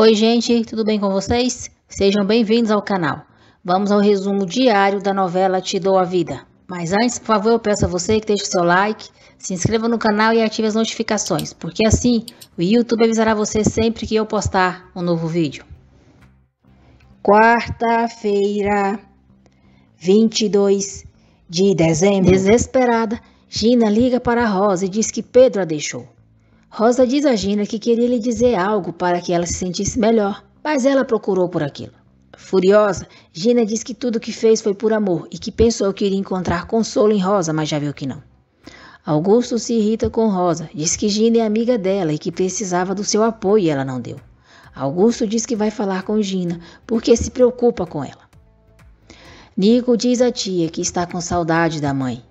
Oi gente, tudo bem com vocês? Sejam bem-vindos ao canal. Vamos ao resumo diário da novela Te Dou a Vida. Mas antes, por favor, eu peço a você que deixe o seu like, se inscreva no canal e ative as notificações, porque assim o YouTube avisará você sempre que eu postar um novo vídeo. Quarta-feira, 22 de dezembro. Desesperada, Gina liga para Rosa e diz que Pedro a deixou. Rosa diz a Gina que queria lhe dizer algo para que ela se sentisse melhor, mas ela procurou por aquilo. Furiosa, Gina diz que tudo o que fez foi por amor e que pensou que iria encontrar consolo em Rosa, mas já viu que não. Augusto se irrita com Rosa, diz que Gina é amiga dela e que precisava do seu apoio e ela não deu. Augusto diz que vai falar com Gina porque se preocupa com ela. Nico diz à tia que está com saudade da mãe.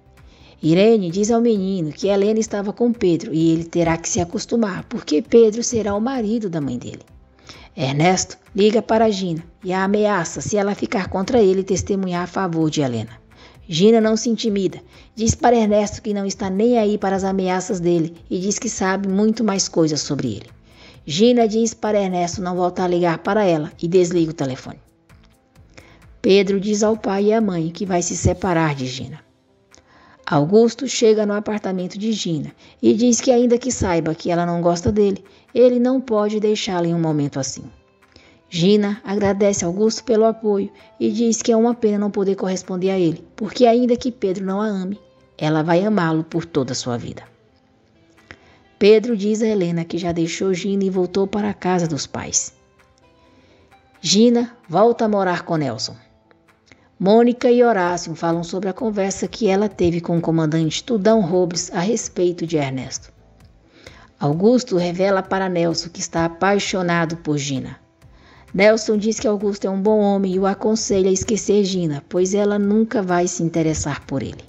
Irene diz ao menino que Helena estava com Pedro e ele terá que se acostumar, porque Pedro será o marido da mãe dele. Ernesto liga para Gina e a ameaça se ela ficar contra ele e testemunhar a favor de Helena. Gina não se intimida, diz para Ernesto que não está nem aí para as ameaças dele e diz que sabe muito mais coisas sobre ele. Gina diz para Ernesto não voltar a ligar para ela e desliga o telefone. Pedro diz ao pai e à mãe que vai se separar de Gina. Augusto chega no apartamento de Gina e diz que ainda que saiba que ela não gosta dele, ele não pode deixá-la em um momento assim. Gina agradece a Augusto pelo apoio e diz que é uma pena não poder corresponder a ele, porque ainda que Pedro não a ame, ela vai amá-lo por toda a sua vida. Pedro diz a Helena que já deixou Gina e voltou para a casa dos pais. Gina volta a morar com Nelson. Mônica e Horácio falam sobre a conversa que ela teve com o comandante Tudão Robles a respeito de Ernesto. Augusto revela para Nelson que está apaixonado por Gina. Nelson diz que Augusto é um bom homem e o aconselha a esquecer Gina, pois ela nunca vai se interessar por ele.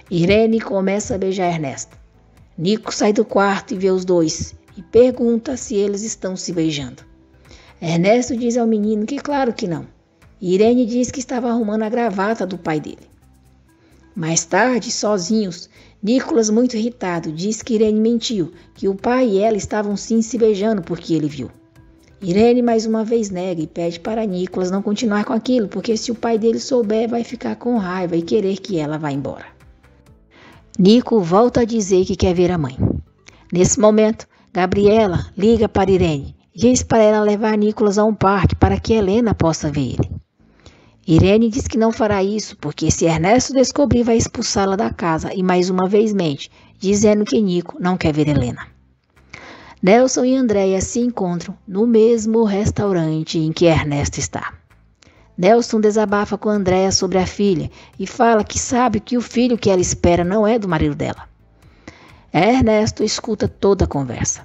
Irene começa a beijar Ernesto. Nico sai do quarto e vê os dois e pergunta se eles estão se beijando. Ernesto diz ao menino que claro que não. Irene diz que estava arrumando a gravata do pai dele. Mais tarde, sozinhos, Nicolas, muito irritado, diz que Irene mentiu, que o pai e ela estavam sim se beijando porque ele viu. Irene mais uma vez nega e pede para Nicolas não continuar com aquilo, porque se o pai dele souber, vai ficar com raiva e querer que ela vá embora. Nico volta a dizer que quer ver a mãe. Nesse momento, Gabriela liga para Irene e diz para ela levar Nicolas a um parque para que Helena possa ver ele. Irene diz que não fará isso porque se Ernesto descobrir vai expulsá-la da casa e mais uma vez mente, dizendo que Nico não quer ver Helena. Nelson e Andréia se encontram no mesmo restaurante em que Ernesto está. Nelson desabafa com Andréia sobre a filha e fala que sabe que o filho que ela espera não é do marido dela. Ernesto escuta toda a conversa.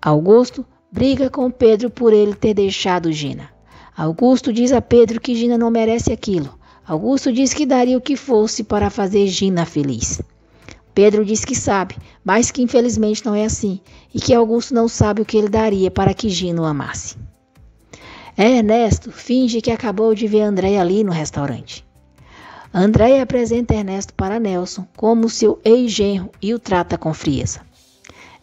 Augusto briga com Pedro por ele ter deixado Gina. Augusto diz a Pedro que Gina não merece aquilo. Augusto diz que daria o que fosse para fazer Gina feliz. Pedro diz que sabe, mas que infelizmente não é assim, e que Augusto não sabe o que ele daria para que Gina o amasse. Ernesto finge que acabou de ver Andréia ali no restaurante. Andréia apresenta Ernesto para Nelson como seu ex-genro e o trata com frieza.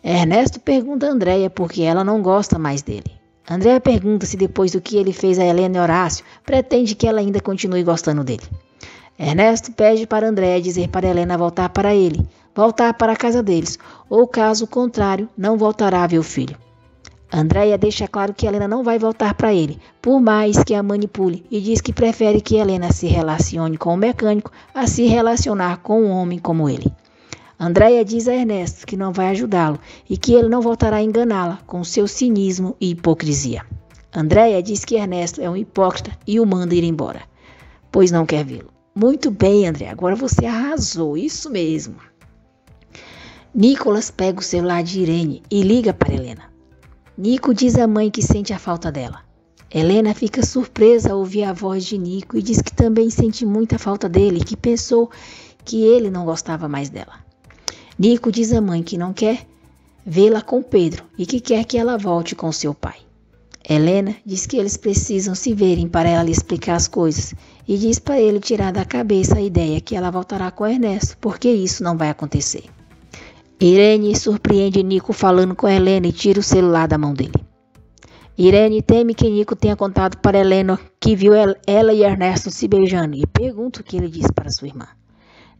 Ernesto pergunta a Andréia por que ela não gosta mais dele. Andréia pergunta se depois do que ele fez a Helena e Horácio, pretende que ela ainda continue gostando dele. Ernesto pede para Andréia dizer para Helena voltar para ele, voltar para a casa deles, ou caso contrário, não voltará a ver o filho. Andréia deixa claro que Helena não vai voltar para ele, por mais que a manipule, e diz que prefere que Helena se relacione com o mecânico a se relacionar com um homem como ele. Andréia diz a Ernesto que não vai ajudá-lo e que ele não voltará a enganá-la com seu cinismo e hipocrisia. Andréia diz que Ernesto é um hipócrita e o manda ir embora, pois não quer vê-lo. Muito bem, Andréia, agora você arrasou, isso mesmo. Nicolas pega o celular de Irene e liga para Helena. Nico diz à mãe que sente a falta dela. Helena fica surpresa ao ouvir a voz de Nico e diz que também sente muita falta dele e que pensou que ele não gostava mais dela. Nico diz à mãe que não quer vê-la com Pedro e que quer que ela volte com seu pai. Helena diz que eles precisam se verem para ela lhe explicar as coisas e diz para ele tirar da cabeça a ideia que ela voltará com Ernesto, porque isso não vai acontecer. Irene surpreende Nico falando com Helena e tira o celular da mão dele. Irene teme que Nico tenha contado para Helena que viu ela e Ernesto se beijando e pergunta o que ele disse para sua irmã.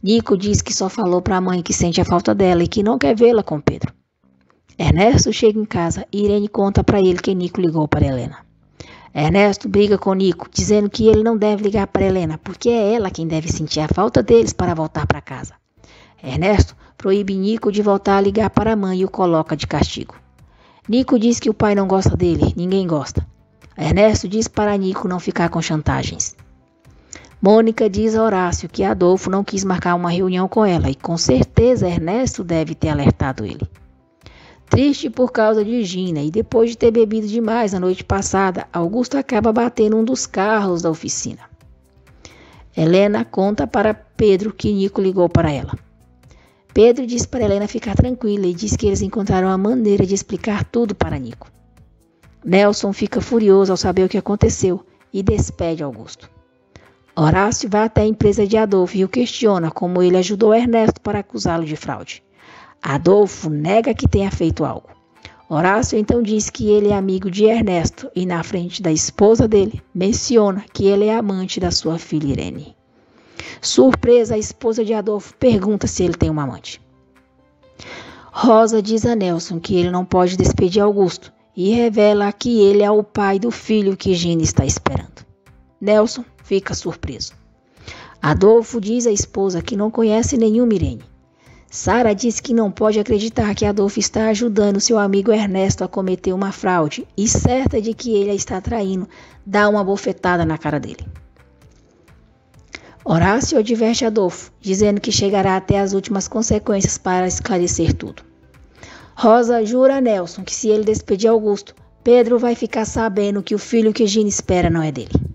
Nico diz que só falou para a mãe que sente a falta dela e que não quer vê-la com Pedro. Ernesto chega em casa e Irene conta para ele que Nico ligou para Helena. Ernesto briga com Nico, dizendo que ele não deve ligar para Helena, porque é ela quem deve sentir a falta deles para voltar para casa. Ernesto proíbe Nico de voltar a ligar para a mãe e o coloca de castigo. Nico diz que o pai não gosta dele, ninguém gosta. Ernesto diz para Nico não ficar com chantagens. Mônica diz a Horácio que Adolfo não quis marcar uma reunião com ela e com certeza Ernesto deve ter alertado ele. Triste por causa de Gina e depois de ter bebido demais na noite passada, Augusto acaba batendo um dos carros da oficina. Helena conta para Pedro que Nico ligou para ela. Pedro diz para Helena ficar tranquila e diz que eles encontraram a maneira de explicar tudo para Nico. Nelson fica furioso ao saber o que aconteceu e despede Augusto. Horácio vai até a empresa de Adolfo e o questiona como ele ajudou Ernesto para acusá-lo de fraude. Adolfo nega que tenha feito algo. Horácio então diz que ele é amigo de Ernesto e na frente da esposa dele menciona que ele é amante da sua filha Irene. Surpresa, a esposa de Adolfo pergunta se ele tem uma amante. Rosa diz a Nelson que ele não pode despedir Augusto e revela que ele é o pai do filho que Gina está esperando. Nelson fica surpreso. Adolfo diz à esposa que não conhece nenhuma Irene. Sara diz que não pode acreditar que Adolfo está ajudando seu amigo Ernesto a cometer uma fraude e, certa de que ele a está traindo, dá uma bofetada na cara dele. Horácio adverte Adolfo, dizendo que chegará até as últimas consequências para esclarecer tudo. Rosa jura a Nelson que se ele despedir Augusto, Pedro vai ficar sabendo que o filho que Gina espera não é dele.